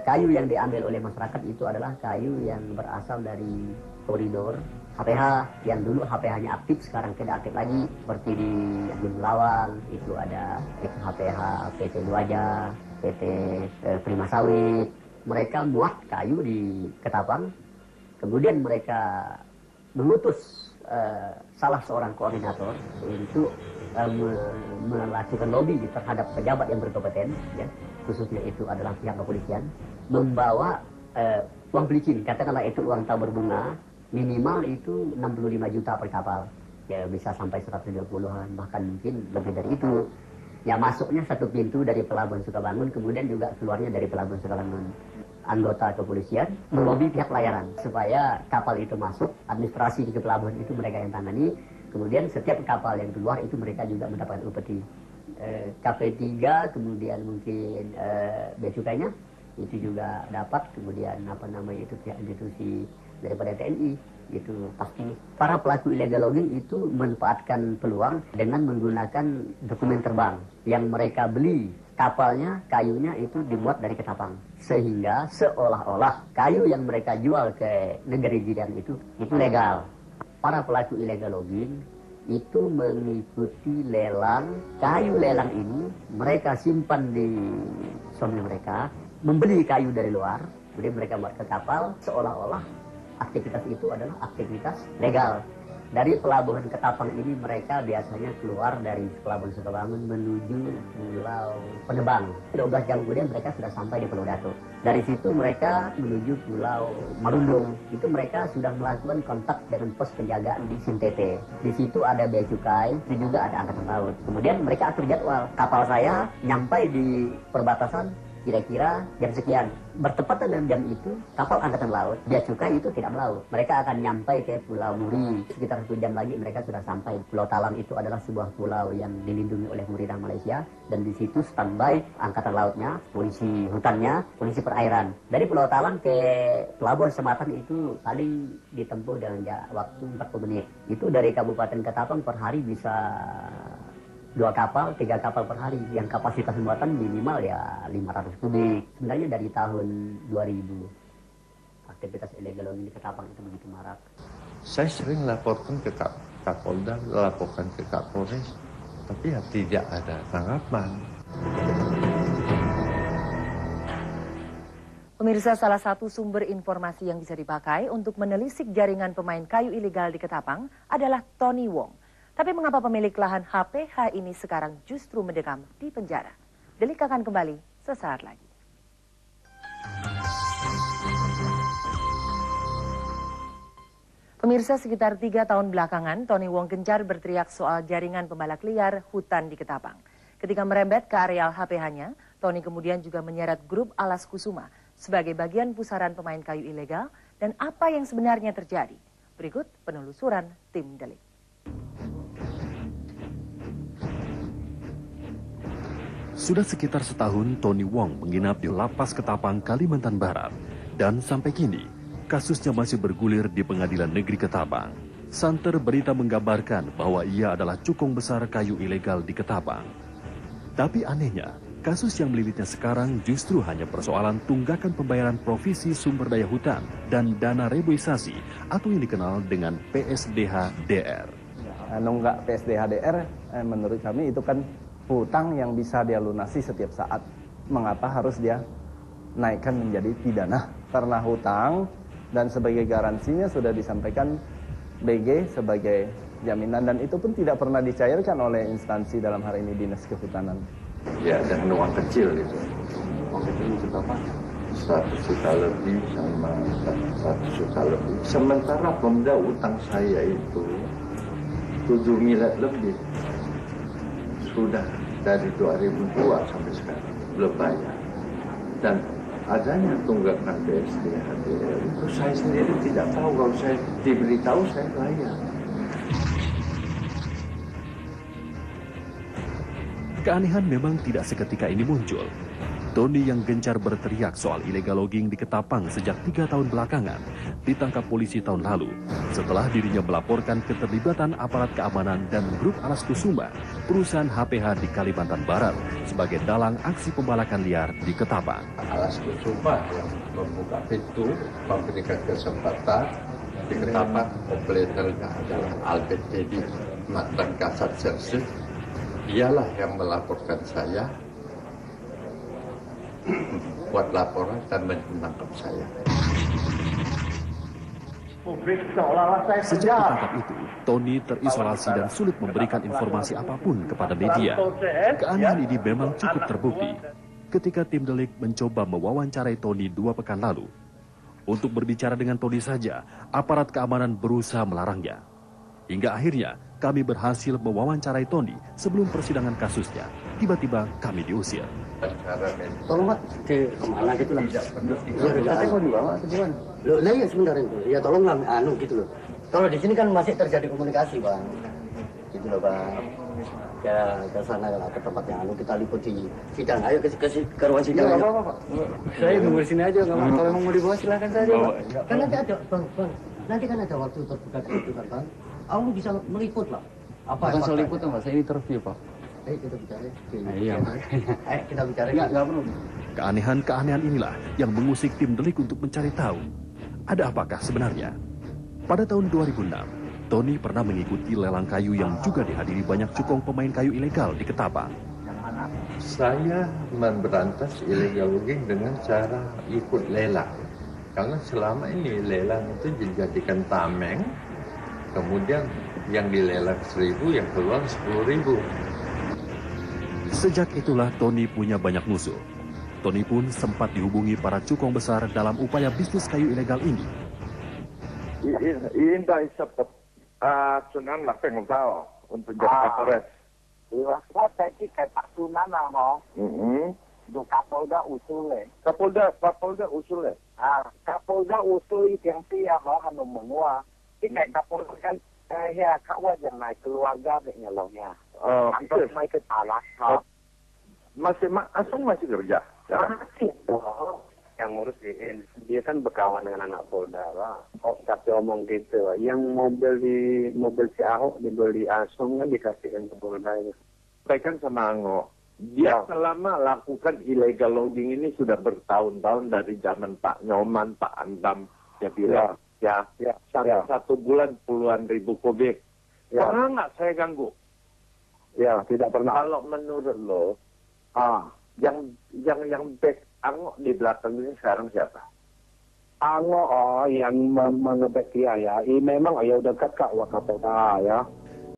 kayu yang diambil oleh masyarakat itu adalah kayu yang berasal dari koridor HPH yang dulu HPH-nya aktif, sekarang tidak aktif lagi. Seperti di Gunung Lawang itu ada HPH PT Luaja, PT Prima Sawit. Mereka muat kayu di Ketapang, kemudian mereka mengutus salah seorang koordinator untuk melakukan lobby terhadap pejabat yang berkompeten, ya, khususnya itu adalah pihak kepolisian, membawa uang pelicin, katakanlah itu uang tabur bunga, minimal itu 65 juta per kapal, ya bisa sampai 120-an, bahkan mungkin lebih dari itu. Ya masuknya satu pintu dari Pelabuhan Sukabangun, kemudian juga keluarnya dari Pelabuhan Sukabangun. Anggota kepolisian melobi pihak pelayaran supaya kapal itu masuk, administrasi di pelabuhan itu mereka yang tangani, kemudian setiap kapal yang keluar itu mereka juga mendapatkan upeti. KP3 kemudian mungkin bea cukainya itu juga dapat, kemudian itu pihak institusi daripada TNI itu pasti. Para pelaku illegal logging itu memanfaatkan peluang dengan menggunakan dokumen terbang yang mereka beli. Kapalnya, kayunya itu dibuat dari Ketapang. Sehingga seolah-olah kayu yang mereka jual ke negeri jiran itu legal. Para pelaku illegal logging itu mengikuti lelang. Kayu lelang ini mereka simpan di sonnya mereka, membeli kayu dari luar, kemudian mereka buat ke kapal, seolah-olah aktivitas itu adalah aktivitas legal. Dari pelabuhan Ketapang ini mereka biasanya keluar dari Pelabuhan Sukabangun menuju Pulau Penebang. 12 jam kemudian mereka sudah sampai di Pulau Datu. Dari situ mereka menuju Pulau Marundung. Itu mereka sudah melakukan kontak dengan pos penjagaan di Sintete. Di situ ada bea cukai, itu juga ada angkatan laut. Kemudian mereka atur jadwal. Kapal saya nyampai di perbatasan kira-kira jam sekian. Bertepatan dengan jam itu, kapal angkatan laut, bea cukai itu tidak melaut. Mereka akan nyampai ke Pulau Muri. Sekitar 1 jam lagi mereka sudah sampai. Pulau Talang itu adalah sebuah pulau yang dilindungi oleh pemerintah Malaysia. Dan di situ standby angkatan lautnya, polisi hutannya, polisi perairan. Dari Pulau Talang ke Pelabuhan Sematan itu paling ditempuh dengan waktu 40 menit. Itu dari Kabupaten Ketapang per hari bisa 2 kapal, 3 kapal per hari. Yang kapasitas muatan minimal ya 500 kubik. Sebenarnya dari tahun 2000 aktivitas illegal logging di Ketapang itu begitu marak. Saya sering laporkan ke Kapolda, laporkan ke Kapolres, tapi ya tidak ada tanggapan. Pemirsa, salah satu sumber informasi yang bisa dipakai untuk menelisik jaringan pemain kayu ilegal di Ketapang adalah Tony Wong. Tapi mengapa pemilik lahan HPH ini sekarang justru mendekam di penjara? Delik akan kembali sesaat lagi. Pemirsa, sekitar 3 tahun belakangan, Tony Wong gencar berteriak soal jaringan pembalak liar hutan di Ketapang. Ketika merembet ke areal HPH-nya, Tony kemudian juga menyeret grup Alas Kusuma sebagai bagian pusaran pemain kayu ilegal dan apa yang sebenarnya terjadi. Berikut penelusuran tim Delik. Sudah sekitar setahun Tony Wong menginap di Lapas Ketapang, Kalimantan Barat. Dan sampai kini, kasusnya masih bergulir di Pengadilan Negeri Ketapang. Santer berita menggambarkan bahwa ia adalah cukong besar kayu ilegal di Ketapang. Tapi anehnya, kasus yang melilitnya sekarang justru hanya persoalan tunggakan pembayaran provisi sumber daya hutan dan dana reboisasi atau yang dikenal dengan PSDH-DR. Nunggak PSDH-DR, menurut kami itu kan hutang yang bisa dia lunasi setiap saat. Mengapa harus dia naikkan menjadi pidana? Karena hutang dan sebagai garansinya sudah disampaikan BG sebagai jaminan dan itu pun tidak pernah dicairkan oleh instansi dalam hari ini Dinas Kehutanan. Ya, dan uang kecil itu. Uang kecil itu berapa? 100 juta lebih sama 100 juta lebih. Sementara Pemda utang saya itu 7 miliar lebih. Sudah dari 2002 sampai sekarang belum bayar. Dan adanya tunggakan PSDH-DR itu saya sendiri tidak tahu. Kalau saya diberitahu saya bayar. Keanehan memang tidak seketika ini muncul. Tony yang gencar berteriak soal illegal logging di Ketapang sejak 3 tahun belakangan ditangkap polisi tahun lalu setelah dirinya melaporkan keterlibatan aparat keamanan dan grup Alas Kusuma, perusahaan HPH di Kalimantan Barat sebagai dalang aksi pembalakan liar di Ketapang. Alas Kusuma yang membuka pintu, memberikan kesempatan di Ketapang, operatornya adalah Albert Teddy, mantan Kasat Serse. Dialah yang melaporkan saya buat laporan dan menangkap saya. Sejak ditangkap itu, Tony terisolasi dan sulit memberikan informasi apapun kepada media. Keanehan ini memang cukup terbukti ketika tim delik mencoba mewawancarai Tony 2 pekan lalu. Untuk berbicara dengan Tony saja, aparat keamanan berusaha melarangnya. Hingga akhirnya kami berhasil mewawancarai Tony sebelum persidangan kasusnya. Tiba-tiba kami diusir. Tolong Pak, ke kemana gitu lah. Ya, katanya mau dibawa atau gimana? Loh, lah ya sebentar itu. Ya tolonglah, gitu loh. Kalau di sini kan masih terjadi komunikasi, Bang. Gitu loh, Bang. Ya, ke sana ke tempat yang kita liputi sidang. Ayo ke ruang sidang. Ya, apa-apa, Pak. Saya nunggu sini aja, nggak mau. Kalau mau dibawa silakan saja, Pak. Kan nanti ada, Bang. Nanti kan ada waktu terbuka itu kan, Bang. Aku bisa meliput lah. Apa? Bukan soal liput, Pak. Saya interview, Pak. Kita bicara. Iya, kita bicara. Nggak perlu. Keanehan-keanehan inilah yang mengusik tim delik untuk mencari tahu ada apakah sebenarnya. Pada tahun 2006, Tony pernah mengikuti lelang kayu yang juga dihadiri banyak cukong pemain kayu ilegal di Ketapang. Saya memberantas illegal logging dengan cara ikut lelang. Karena selama ini lelang itu dijadikan tameng, kemudian yang dilelang 1.000, yang keluar 10.000. Sejak itulah Tony punya banyak musuh. Tony pun sempat dihubungi para cukong besar dalam upaya bisnis kayu ilegal ini. Ini seperti Sunan lah pengusaha untuk jadi Kapolres. Iya, saya kayak Pak Sunan lah mau. Do Kapolda usul le. Kapolda usul le. Kapolda usul itu yang dia mau anu menguah. Ini kayak Kapolda kan ya kawan yang naik keluarga dengan lonya. Masih mai ke tanah. Masih kerja. Masih. Yang ngurus dia kan berkawan dengan anak Polda lah. Tapi omong gitu, yang mobil si Ahok dibeli Asung kan dikasihkan ke Polda itu. Sampaikan sama Ango, dia selama lakukan illegal logging ini sudah bertahun-tahun dari zaman Pak Nyoman, Pak Andam, dia bilang, satu bulan puluhan ribu kubik. Pernah nggak saya ganggu? Ya, tidak pernah. Kalau menurut lo, yang back Ango di belakang ini sekarang siapa? Ango yang mengebek dia ya. Memang ya udah dekat Kak Wakapolda ya.